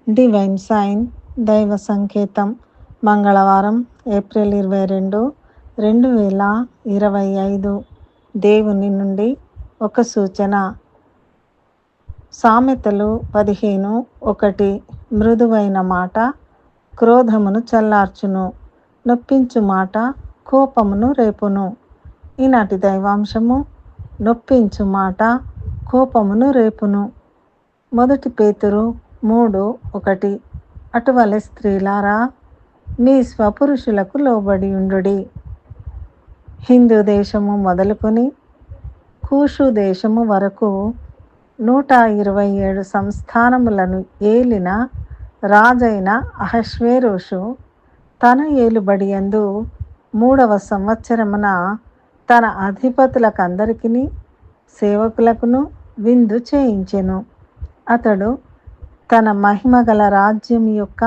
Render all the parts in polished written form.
Divine sign దైవ సంకేతం మంగళవారం ఏప్రిల్ 22, 2025. దేవుని నుండి ఒక సూచన. సామెతలు 15:1. మృదువైన మాట క్రోధమును చల్లార్చును, నొప్పించు మాట కోపమును రేపును. ఈనాటి దైవాంశము నొప్పించు మాట కోపమును రేపును. 1 పేతురు 3:1. అటువలే స్త్రీలారా, మీ స్వపురుషులకు లోబడి ఉండుడి. హిందూ దేశము మొదలుకొని కూషు దేశము వరకు 127 సంస్థానములను ఏలిన రాజైన అహష్వేరోషు తన ఏలుబడియందు 3వ సంవత్సరమున తన అధిపతులకందరికిని సేవకులకును విందు చేయించెను. అతడు తన మహిమగల రాజ్యం యొక్క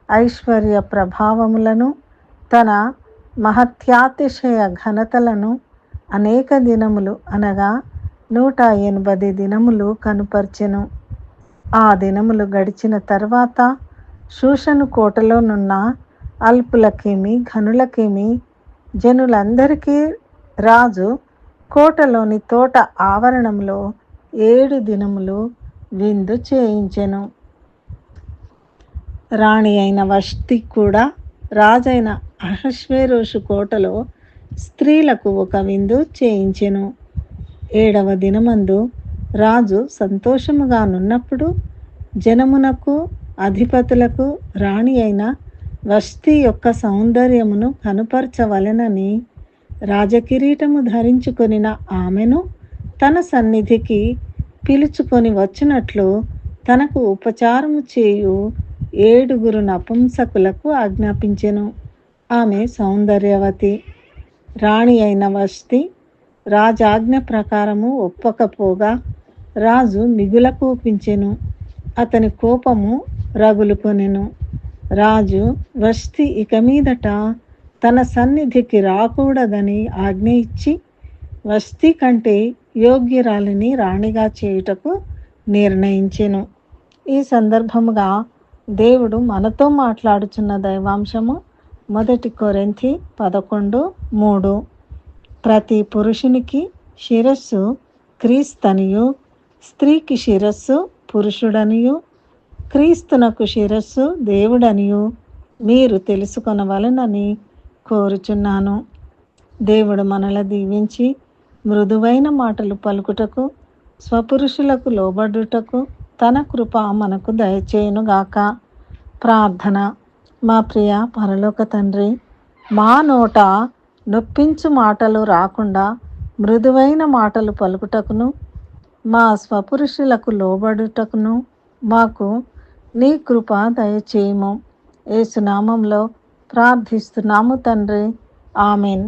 ఐశ్వర్య ప్రభావములను, తన మహత్యాతిశయ ఘనతలను అనేక దినములు అనగా 180 దినములు కనుపర్చెను. ఆ దినములు గడిచిన తర్వాత షూషను కోటలోనున్న అల్పులకేమి ఘనులకేమి జనులందరికీ రాజు కోటలోని తోట ఆవరణంలో 7 దినములు విందు చేయించెను. రాణి అయిన వష్టి కూడా రాజైన అహష్వేరోషు కోటలో స్త్రీలకు ఒక విందు చేయించెను. 7వ దినమందు రాజు సంతోషముగా నున్నప్పుడు జనమునకు అధిపతులకు రాణి అయిన వష్టి యొక్క సౌందర్యమును కనుపరచవలెనని రాజకిరీటము ధరించుకొనిన ఆమెను తన సన్నిధికి పిలుచుకొని వచ్చినట్లు తనకు ఉపచారము చేయు 7 నపుంసకులకు ఆజ్ఞాపించెను. ఆమె సౌందర్యవతి. రాణి అయిన వష్టి రాజాజ్ఞ ప్రకారము ఒప్పకపోగా రాజు మిగుల కోపించెను. అతని కోపము రగులుకొనెను. రాజు వష్టి ఇక మీదట తన సన్నిధికి రాకూడదని ఆజ్ఞ ఇచ్చి వష్టి కంటే యోగ్యురాలిని రాణిగా చేయుటకు నిర్ణయించెను. ఈ సందర్భముగా దేవుడు మనతో మాట్లాడుచున్న దైవాంశము 1 కొరింథీ 11:3. ప్రతి పురుషునికి శిరస్సు క్రీస్తనియు, స్త్రీకి శిరస్సు పురుషుడనియు, క్రీస్తునకు శిరస్సు దేవుడనియు మీరు తెలుసుకొనవలెనని కోరుచున్నాను. దేవుడు మనల దీవించి మృదువైన మాటలు పలుకుటకు, స్వపురుషులకు లోబడుటకు తన కృప మనకు దయచేయునుగాక. ప్రార్థన. మా ప్రియ పరలోక తండ్రి, మా నోట నొప్పించు మాటలు రాకుండా మృదువైన మాటలు పలుకుటకును, మా స్వపురుషులకు లోబడుటకును మాకు నీ కృప దయచేయుము. యేసు నామములో ప్రార్థిస్తున్నాము తండ్రి. ఆమెన్.